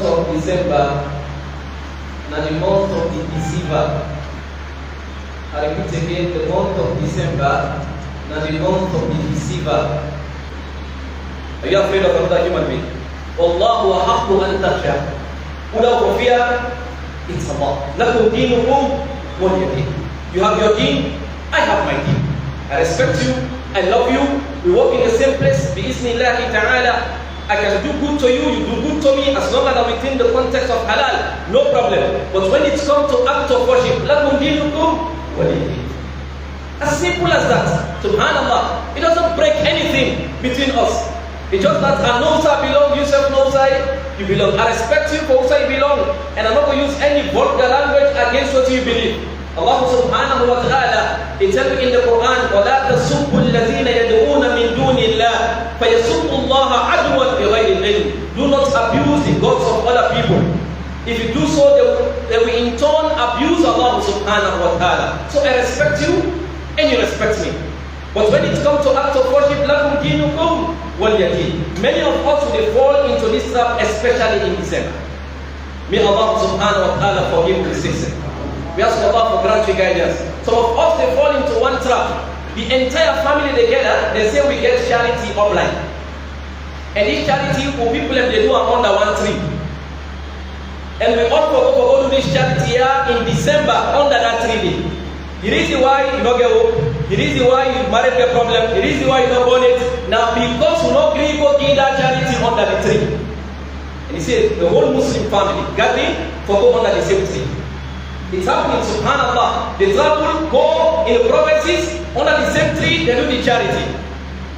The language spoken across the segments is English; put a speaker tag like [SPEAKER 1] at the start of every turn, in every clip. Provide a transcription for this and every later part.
[SPEAKER 1] month of December, now the month of the Deceiver. I repeat again, the month of December, now the month of the Deceiver. Are you afraid of another human being? Wallahu ahaqqu an takhsha. Without fear, it's Allah. Lakum dinukum waliyadin. You have your deen, I have my deen. I respect you, I love you, we work in the same place. Bi-iznillahi ta'ala. I can do good to you, you do good to me, as long as I'm within the context of halal, no problem. But when it comes to act of worship, lakum dinukum waliyadin. As simple as that. Subhanallah. It doesn't break anything between us. It's just that I know I belong, you self know you belong. I respect you for who you belong. And I'm not going to use any vulgar language against what you believe. Allah subhanahu wa ta'ala, it tells me in the Quran, وَلَا تَسُبُّوا الَّذِينَ يَدْعُونَ مِن دُونِ اللَّهِ فَيَسُبُّوا اللَّهَ عَدْوًا بِغَيْرِ الْعِلْمِ. Do not abuse the gods of other people. If you do so, they will in turn abuse Allah subhanahu wa ta'ala. So I respect you, and you respect me. But when it comes to act of worship, lakum dinukum waliyadin. Many of us will fall into this trap, especially in December. May Allah subhanahu wa ta'ala forgive the sins. We ask Allah for granting guidance. Some of us, they fall into one trap. The entire family together, they say we get charity online. And this charity, for people they do under one tree. And we all go to this charity here in December under that tree. The reason why you don't get hope, the reason why you married the problem, the reason why you don't want it, now because you not agree go give that charity under the tree. And he says the whole Muslim family gathering for go under the same tree. It's happening, subhanallah. They travel, go in the provinces, under the same tree, they do the charity.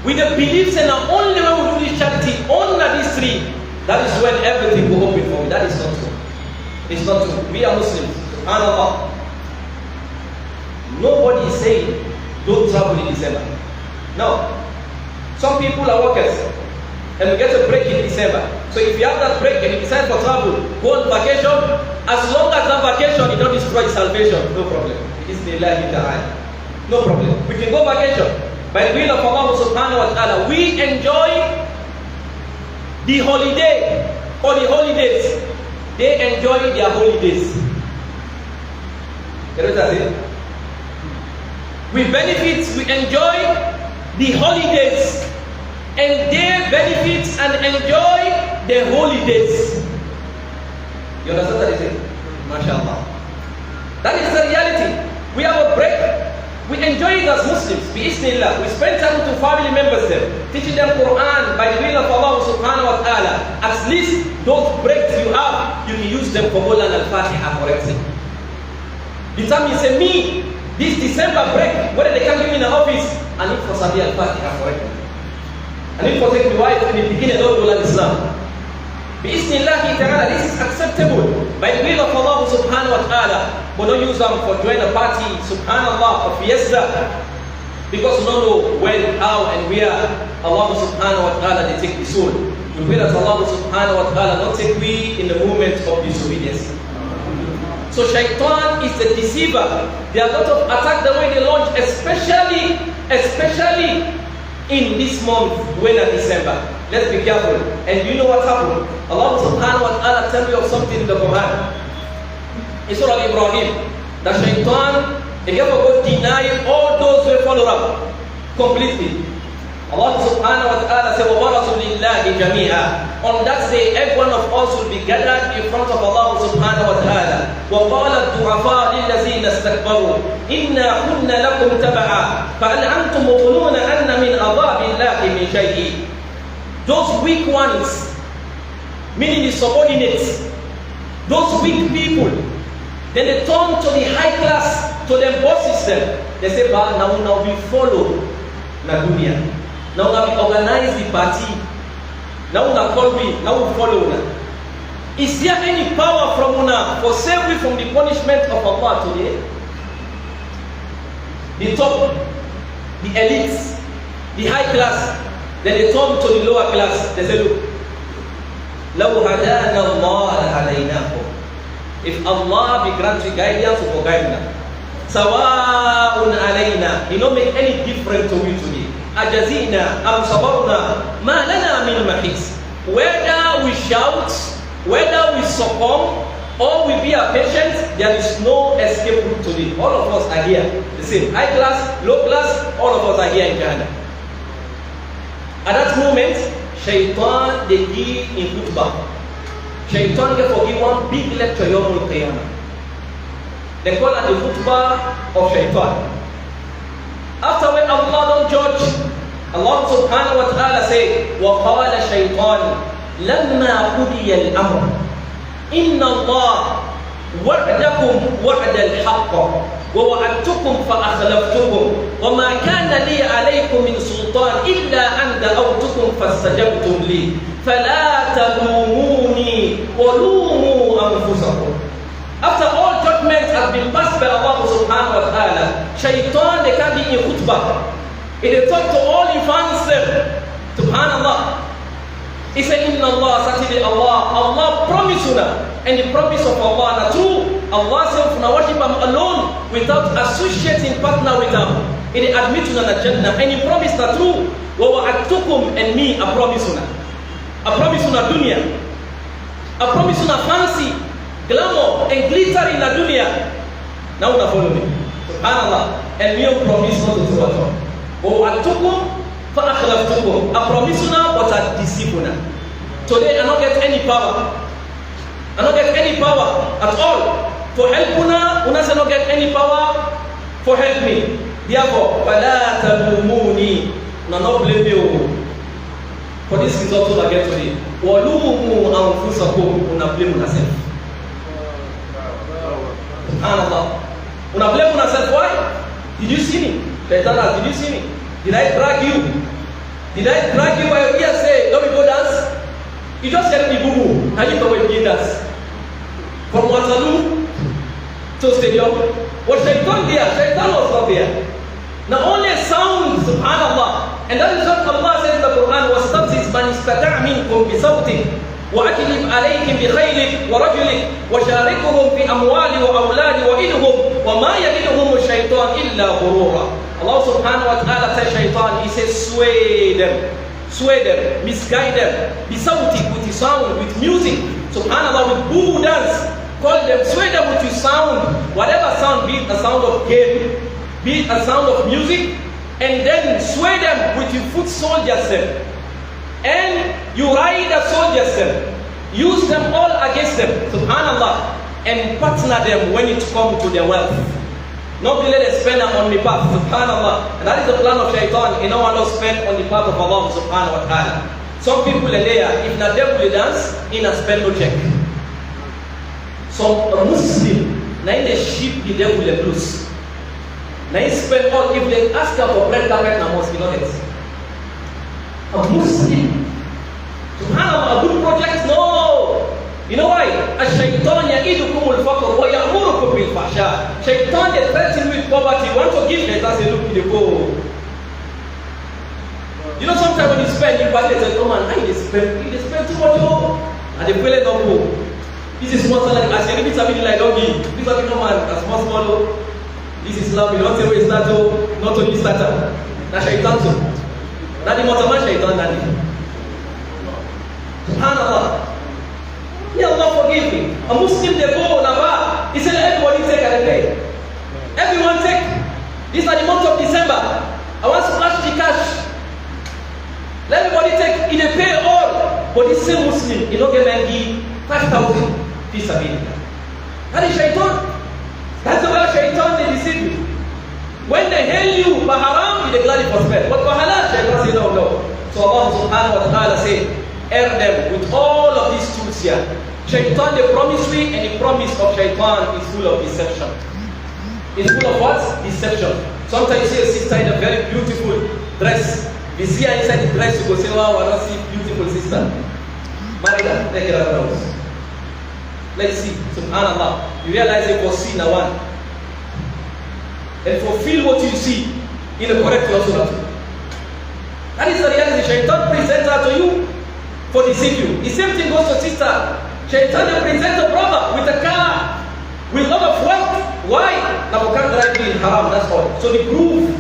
[SPEAKER 1] With the beliefs and the only way we do this charity under this tree, that is when everything will open for me. That is not true. It's not true. We are Muslims, subhanallah. Nobody is saying don't travel in December. No. Some people are workers and we get a break in December. So if you have that break and you decide for travel, go on vacation, as long as that vacation you don't destroy salvation, no problem. It is the life no problem. We can go vacation. By the will of Allah subhanahu wa ta'ala, we enjoy the holiday or the holidays. They enjoy their holidays. You know what I say? We benefit, we enjoy the holidays, and they benefit and enjoy the holidays. You understand what I say? MashaAllah. That is the reality. We have a break. We enjoy it as Muslims. Bi-Iznillah. We spend time to family members there, teaching them Quran by the will of Allah subhanahu wa ta'ala. At least those breaks you have, you can use them for Mawlan al-Fatiha correctly. The time you say, me, this December break, whether they can give me in the office, I need for Sabi al-Fatiha correctly. I need for take my wife in the beginning of Islam. Bi-Iznillahi ta'ala, this is acceptable by the will of Allah subhanahu wa ta'ala. But don't use them for join a party, subhanallah, or fiesta. Because you don't know when, how, and where Allah subhanahu wa ta'ala they take the soul. We pray that Allah subhanahu wa ta'ala not take we in the moment of disobedience. So shaitan is the deceiver. There are a lot of attacks the way they launch, especially in this month, when in December. Let's be careful. And you know what happened? Allah subhanahu wa ta'ala tell me of something in the Quran. In Surah Ibrahim, that shaitan, he never go deny all those who follow up completely. Allah subhanahu wa ta'ala said, وَبَرَزُوا لِلَّهِ جَمِيعًا. On that day, every one of us will be gathered in front of Allah subhanahu wa ta'ala. وَقَالَ الضُّعَفَاءُ لِلَّذِينَ اسْتَكْبَرُوا إِنَّا كُنَّا لَكُمْ تَبَعًا فَهَلْ أَنْتُمْ مُغْنُونَ أَنَّ مِنْ عَذَابِ اللَّهِ مِنْ شَيْءٍ. Those weak ones, meaning the subordinates, those weak people, then they turn to the high class, to the boss system. They say, but now we follow na dunia. Now we organize the party. Now we call me, now we follow una. Is there any power from una for save we from the punishment of Allah today? The top, the elites, the high class, then they turn to the lower class. They say, look, لَوْ هَدَانَ اللَّهَ لَهَدَيْنَاهُ. If Allah be granted guidance, we will guide them. سَوَاءٌ عَلَيْنَا. It don't make any difference to you today. أَجَزِئْنَا أَمْ صَبَرْنَا مَا لَنَا مِنْ مَحِيصٍ. Whether we shout Whether we succumb or we be a patient, there is no escape route today. All of us are here. The same. High class, low class, all of us are here in Ghana. At that moment, Shaitan, they give in khutbah. Shaitan get forgive one big lecture Yawm al-Qiyamah. They call it the khutbah of Shaitan. After when Allah don't judge, Allah subhanahu wa ta'ala say, وَقَالَ شَيْطَانِ لَمَّا قُضِيَ الْأَمْرِ إِنَّ اللَّهَ وَعْدَكُمْ وَعْدَ الْحَقِّ وَوَعَدْتُكُمْ فَأَخْلَفْتُكُمْ وَمَا كَانَ لِي عَلَيْكُمْ مِنْ سُلْطَانٍ إِلَّا أَنْ دَعَوْتُكُمْ فَاسْتَجَبْتُمْ لِي فَلَا تَلُومُونِي وَلُومُوا أَنفُسَكُمْ. After all judgments have been passed by Allah subhanahu wa ta'ala, Shaitan, they can be in khutbah. It talk to all the fans them. Subhanallah. He said, Inna Allah, certainly Allah promise you now. And the promise of Allah na true. Allah said, "Now worship Him alone without associating partner with Him." It admit you na Jannah. And He promise na true. Wa wa'adtukum, and me, I promise you na. I promise you na dunya. I promise you na fancy, glamour, and glitter in the dunya. Now you follow me. Subhanallah. And me promise not to do at all. Wa wa'adtukum فَأَخْلَفْتُكُمْ. I promise you now, but I deceive you now. Today, I don't get any power. I don't get any power at all. For help you now, I don't get any power for help me. Therefore, فَلَا تَلُومُونِي. No, not blame you. For this is also I get today. وَلُومُوا أَنفُسَكُمْ. Una blame yourself. SubhanAllah. Una blame yourself. Why? Did you see me? Shaitana, did you see me? Did I drag you? Did I drag you while here say, don't we go dance? You just said me boo-boo. And you go and dance. From Waterloo to stadium. Was Shaitan there? Shaitan was not there. Now only sound, subhanallah. And that is what Allah says in the Quran, وَاسْتَفْزِزْ مَنِ اسْتَطَعَ مِنْكُمْ بِصَوْتِهِ وَأَجْلِبْ عَلَيْهِمْ بِخَيْلِكَ وَرَجُلِكَ وَشَارِكْهُمْ فِي أَمْوَالِ وَأَوْلَادِ وَإِنْهُمْ وَمَا يَعِدُهُمُ الشَّيْطَانُ إِلَّا غُرُورًا. Allah subhanahu wa ta'ala tells Shaitan, He says, sway them, misguide them, bisawti, with his sound, with music, subhanallah, with boo dance, call them, sway them with your sound, whatever sound, be it a sound of game, be it a sound of music, and then sway them with your foot soldiers them, and you ride the soldiers them, use them all against them, subhanallah, and partner them when it comes to their wealth. Not to let them spend on the path, subhanallah. And that is the plan of Shaitan. You know one will spend on the path of Allah subhanahu wa ta'ala. Some people are there, if the devil will dance, in a spend no check. So a Muslim, now they sheep the devil will lose. Now he spend all, if they ask her for bread carpet in a mosque, you know that. A Muslim, subhanallah, a good project, no. You know why? Shaitan ya'idukum al-faqr wa ya'murukum bil-fahsha. Shaitan is threatening with poverty. Want to give Shaitan say, look, you go. You know, sometimes when you spend, you buy it, oh man, I spend too much, oh. And they feel it up, oh. This is small, like, as you repeat something like, don't give. This is no man, a small, oh. This is love, you don't say where it's not, oh. Not only starter. That's Shaitan, so. That's the motorman Shaitan, daddy. SubhanAllah. May Allah forgive me. A Muslim, they go on a bar. He said, everybody take and pay. Everyone take. This is the month of December. I want to splash the cash. Let everybody take. He they pay all. But this same Muslim, he don't get give 5,000 peace of it. That is Shaitan. That's the way Shaitan, they deceive you. When they hail you, by haram, you declare it for spell. But by halal, Shaitan say no, no. So Allah subhanahu wa ta'ala say, air them with all of these tools here. Shaitan, the promise we, and the promise of Shaitan is full of deception. It's full of what? Deception. Sometimes you see a sister in a very beautiful dress. You see her inside the dress, you go say, wow, I don't see beautiful sister. Marry her, take her out. Let's see, subhanallah. You realize it was seen one. And fulfill what you see in a correct philosophy. That is the reality. Shaitan presents her to you for deceive you. The same thing goes to sister. Shaitan presents a brother with a car, with a lot of wealth. Why? Now we can't drive you in haram, that's all. So the proof,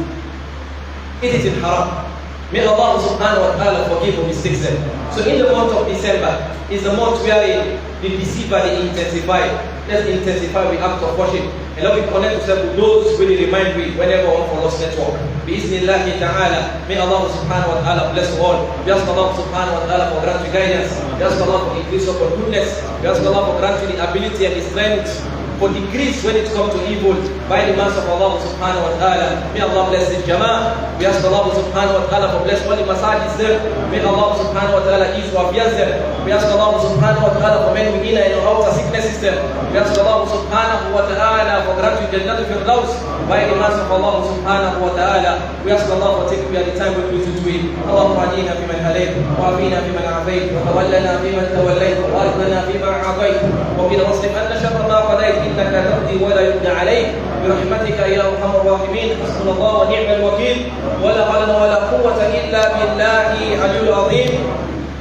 [SPEAKER 1] it is in haram. May Allah subhanahu wa ta'ala forgive our mistakes then. So in the month of December is the month where The deceiver, they intensify. Let's intensify the act of worship. And let me connect ourselves with those really remind me whenever one follows network. Bismillah ta'ala. May Allah subhanahu wa ta'ala bless all. We ask Allah subhanahu wa ta'ala for granting guidance. We ask Allah for increase of goodness. We ask Allah for granting the ability and the strength for decrease when it comes to evil by the mercy of Allah subhanahu wa ta'ala. May Allah bless the Jama'ah. We ask Allah subhanahu wa ta'ala for bless all the masajid there. May Allah subhanahu wa ta'ala ease our fears there. We ask Allah subhanahu wa ta'ala for men within and outer sicknesses there. We ask Allah subhanahu wa ta'ala for granting Jannah Firdaus by the mercy of Allah subhanahu wa ta'ala. We ask Allah for taking the time we do to it. Allahumma adina fi man halayt, wa afina fi man afayt, wa tawallana fi man tawallayt, wa barik lana fi ma a'tayt, wa qina wasrif anna sharra ma qadayt. إنك تقضي ولا يقضى عليك برحمتك يا أرحم الراحمين. حسبنا الله ونعم الوكيل ولا حول ولا قوة إلا بالله العلي العظيم.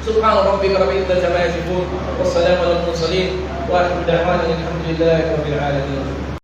[SPEAKER 1] سبحان ربك رب العزة عما يصفون والسلام على المرسلين وآخر دعوانا الحمد لله رب العالمين.